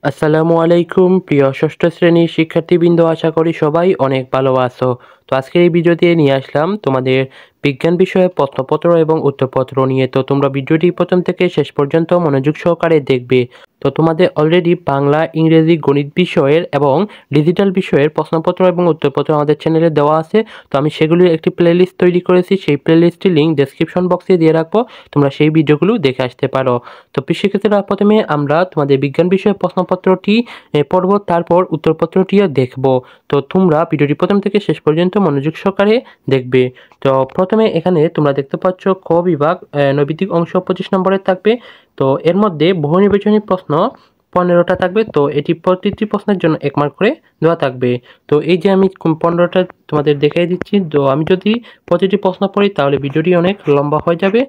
আসসালামু আলাইকুম প্রিয় ষষ্ঠ শ্রেণীর শিক্ষার্থীবৃন্দ, আশা করি সবাই অনেক ভালো আছো। তো আজকের এই ভিডিওতে নিয়ে আসলাম তোমাদের বিজ্ঞান বিষয়ে প্রশ্নপত্র এবং উত্তরপত্র নিয়ে। তো তোমরা ভিডিওটি প্রথম থেকে শেষ পর্যন্ত মনোযোগ সহকারে দেখবে। তো তোমাদের অলরেডি বাংলা, ইংরেজি, গণিত বিষয়ের এবং ডিজিটাল বিষয়ের প্রশ্নপত্র এবং উত্তরপত্র আমাদের চ্যানেলে দেওয়া আছে। তো আমি সেগুলির একটি প্লেলিস্ট তৈরি করেছি, সেই প্লেলিস্টটির লিঙ্ক ডেসক্রিপশন বক্সে দিয়ে রাখবো, তোমরা সেই ভিডিওগুলো দেখে আসতে পারো। তো শিক্ষার্থীরা, প্রথমে আমরা তোমাদের বিজ্ঞান বিষয়ে প্রশ্নপত্রটি পড়ব, তারপর উত্তরপত্রটিও দেখব। তো তোমরা ভিডিওটি প্রথম থেকে শেষ পর্যন্ত মনোযোগ সহকারে দেখবে। তো প্রথমে এখানে তোমরা দেখতে পাচ্ছ ক বিভাগ নৈবিত্তিক অংশ 25 নম্বরের থাকবে। তো এর মধ্যে বহু নির্বাচনী প্রশ্ন 15টা থাকবে। তো এটি প্রতিটি প্রশ্নের জন্য 1 মার্ক করে দেওয়া থাকবে। তো এই যে আমি 15টা তোমাদের দেখিয়ে দিচ্ছি। তো আমি যদি প্রতিটি প্রশ্ন পড়ি তাহলে ভিডিওটি অনেক লম্বা হয়ে যাবে।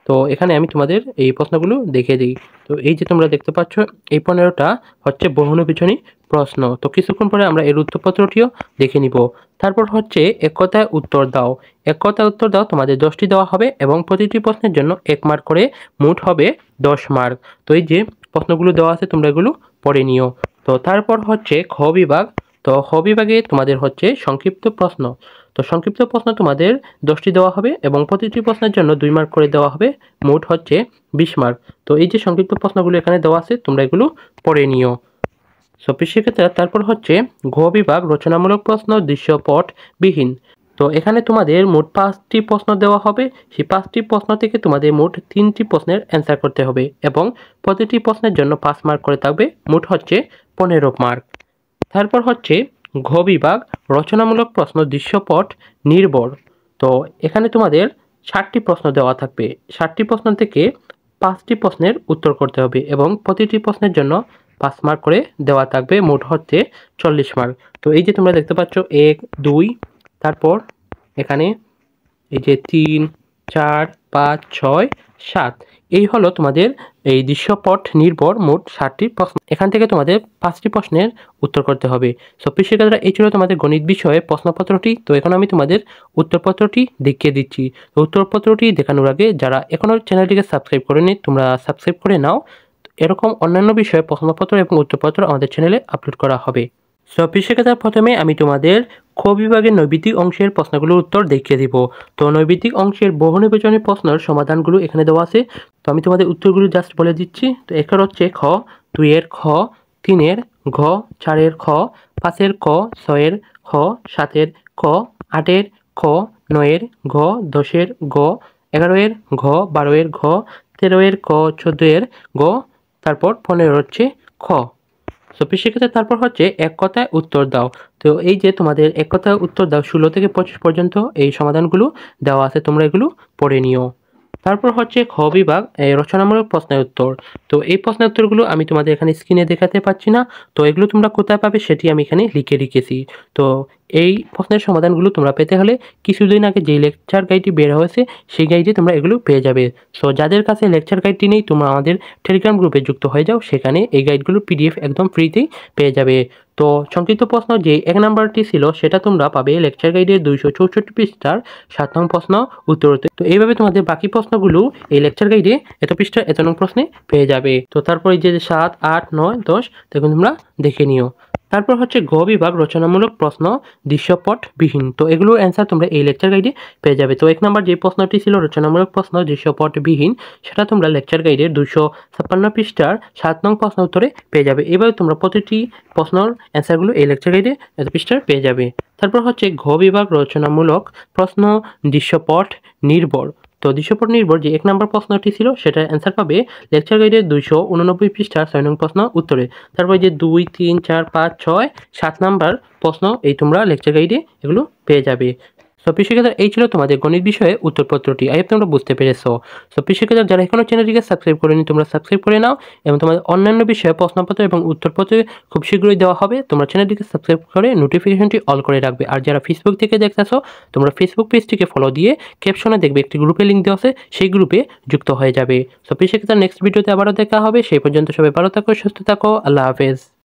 তো এখানে আমি তোমাদের এই প্রশ্নগুলো দেখিয়ে দিই। তো এই যে তোমরা দেখতে পাচ্ছ, এই 15টা হচ্ছে বহুনির্বাচনী প্রশ্ন। তো কিছুক্ষণ পরে আমরা এর উত্তরপত্রটিও দেখে নিব। তারপর হচ্ছে এক কথায় উত্তর দাও। এক কথায় উত্তর দাও তোমাদের 10টি দেওয়া হবে এবং প্রতিটি প্রশ্নের জন্য 1 মার্ক করে, মোট হবে 10 মার্ক। তো এই যে প্রশ্নগুলো দেওয়া আছে, তোমরা এগুলো পড়ে নিও। তো তারপর হচ্ছে খ বিভাগ। তো খ বিভাগে তোমাদের হচ্ছে সংক্ষিপ্ত প্রশ্ন। তো সংক্ষিপ্ত প্রশ্ন তোমাদের 10টি দেওয়া হবে এবং প্রতিটি প্রশ্নের জন্য 2 মার্ক করে দেওয়া হবে, মোট হচ্ছে 20 মার্ক। তো এই যে সংক্ষিপ্ত প্রশ্নগুলো এখানে দেওয়া আছে, তোমরা এগুলো পড়ে নিও। সেক্ষেত্রে তারপর হচ্ছে ঘ বিভাগ রচনামূলক প্রশ্ন দৃশ্যপট বিহীন। তো এখানে তোমাদের মোট 5টি প্রশ্ন দেওয়া হবে। সেই 5টি প্রশ্ন থেকে তোমাদের মোট 3টি প্রশ্নের অ্যান্সার করতে হবে এবং প্রতিটি প্রশ্নের জন্য 5 মার্ক করে থাকবে, মোট হচ্ছে 15 মার্ক। তারপর হচ্ছে ঘ বিভাগ রচনামূলক প্রশ্ন দৃশ্যপট নির্ভর। তো এখানে তোমাদের 60টি প্রশ্ন দেওয়া থাকবে। 60টি প্রশ্ন থেকে 5টি প্রশ্নের উত্তর করতে হবে এবং প্রতিটি প্রশ্নের জন্য 5 মার্ক করে দেওয়া থাকবে, মোট হচ্ছে 40 মার্ক। তো এই যে তোমরা দেখতে পাচ্ছ 1, 2, তারপর এখানে এই যে 3, 4, 5, 6, 7, এই হলো তোমাদের এই দৃশ্যপট নির্ভর মোট 60টি প্রশ্ন। এখান থেকে তোমাদের 5টি প্রশ্নের উত্তর করতে হবে। শিক্ষার্থীরা, এই ছিল তোমাদের গণিত বিষয়ে প্রশ্নপত্রটি। তো এখন আমি তোমাদের উত্তরপত্রটি দেখিয়ে দিচ্ছি। উত্তরপত্রটি দেখানোর আগে যারা এখনও চ্যানেলটিকে সাবস্ক্রাইব করেনি, তোমরা সাবস্ক্রাইব করে নাও। এরকম অন্যান্য বিষয়ে প্রশ্নপত্র এবং উত্তরপত্র আমাদের চ্যানেলে আপলোড করা হবে। শিক্ষার্থীরা, প্রথমে আমি তোমাদের খ বিভাগের নৈবিত্তিক অংশের প্রশ্নগুলোর উত্তর দেখিয়ে দিব। তো নৈবিত্তিক অংশের বহু নির্বাচনী প্রশ্নের সমাধানগুলো এখানে দেওয়া আছে। তো আমি তোমাদের উত্তরগুলো জাস্ট বলে দিচ্ছি। তো এখানে হচ্ছে খ, 2-এর খ, 3-এর ঘ, 4-এর খ, 5-এর ক, 6-এর খ, 7-এর ক, 8-এর খ, 9-এর ঘ, 10-এর গ, 11-এর ঘ, 12-এর ঘ, 13-এর ক, 14-এর গ, তারপর 15 হচ্ছে খ। শিক্ষার্থীরা, তারপর হচ্ছে এক কথায় উত্তর দাও। তো এই যে তোমাদের এক কথায় উত্তর দাও 16 থেকে 25 পর্যন্ত এই সমাধানগুলো দেওয়া আছে, তোমরা এগুলো পড়ে নিও। তারপর হচ্ছে খ বিভাগ রচনামূলক প্রশ্নের উত্তর। তো এই প্রশ্নের উত্তরগুলো আমি তোমাদের এখানে স্ক্রিনে দেখাতে পাচ্ছি না। তো এগুলো তোমরা কোথায় পাবে সেটি আমি এখানে লিখে রেখেছি। তো এই প্রশ্নের সমাধানগুলো তোমরা পেতে হলে কিছুদিন আগে যে লেকচার গাইডটি বের হয়েছে সেই গাইডে তোমরা এগুলো পেয়ে যাবে। যাদের কাছে লেকচার গাইডটি নেই, তোমরা আমাদের টেলিগ্রাম গ্রুপে যুক্ত হয়ে যাও, সেখানে এই গাইডগুলো PDF একদম ফ্রিতেই পেয়ে যাবে। তো সংক্ষিপ্ত প্রশ্ন যে 1 নাম্বারটি ছিল সেটা তোমরা পাবে লেকচার গাইডের 264 পৃষ্ঠার 7 নং প্রশ্ন উত্তরতে। তো এইভাবে তোমাদের বাকি প্রশ্নগুলো এই লেকচার গাইডে এত পৃষ্ঠার এত নং প্রশ্নে পেয়ে যাবে। তো তারপর এই যে 7, 8, 9, 10 দেখুন তোমরা দেখে নিও। তারপর হচ্ছে গ বিভাগ রচনামূলক প্রশ্ন দৃশ্যপট বিহীন। তো এগুলোর অ্যান্সার তোমরা এই লেকচার গাইডে পেয়ে যাবে। তো 1 নাম্বার যে প্রশ্নটি ছিল রচনামূলক প্রশ্ন দৃশ্যপট বিহীন, সেটা তোমরা লেকচার গাইডের 256 পৃষ্ঠার 7 নং প্রশ্ন উত্তরে পেয়ে যাবে। এবার তোমরা প্রতিটি প্রশ্নের অ্যান্সারগুলো এই লেকচার গাইডে এত পৃষ্ঠার পেয়ে যাবে। তারপর হচ্ছে ঘ বিভাগ রচনামূলক প্রশ্ন দৃশ্যপট নির্ভর। তো দৃশ্যপট নির্ভর যে 1 নাম্বার প্রশ্নটি ছিল সেটার অ্যান্সার পাবে লেকচার গাইডের 289 পৃষ্ঠার 6 নং প্রশ্ন উত্তরে। তারপর যে 2, 3, 4, 5, 6, 7 নাম্বার প্রশ্ন এই তোমরা লেকচার গাইডে এগুলো পেয়ে যাবে। শিক্ষার্থীরা, এই ছিল তোমাদের গণিত বিষয়ে উত্তরপত্রটি। আই হোপ তোমরা বুঝতে পেরেছো। শিক্ষার্থীরা, যারা এখনো চ্যানেলটিকে সাবস্ক্রাইব করেনি, তোমরা সাবস্ক্রাইব করে নাও এবং তোমাদের অন্যান্য বিষয়ে প্রশ্নপত্র এবং উত্তরপত্র খুব শীঘ্রই দেওয়া হবে। তোমরা চ্যানেলটিকে সাবস্ক্রাইব করে নোটিফিকেশনটি অল করে রাখবে। আর যারা ফেসবুক থেকে দেখতেছো, তোমরা ফেসবুক পেজটিকে ফলো দিয়ে ক্যাপশনে দেখবে একটি গ্রুপে লিঙ্ক দেওয়া আছে, সেই গ্রুপে যুক্ত হয়ে যাবে। শিক্ষার্থীরা, নেক্সট ভিডিওতে আবারও দেখা হবে। সেই পর্যন্ত সবাই ভালো থাকো, সুস্থ থাকো। আল্লাহ হাফেজ।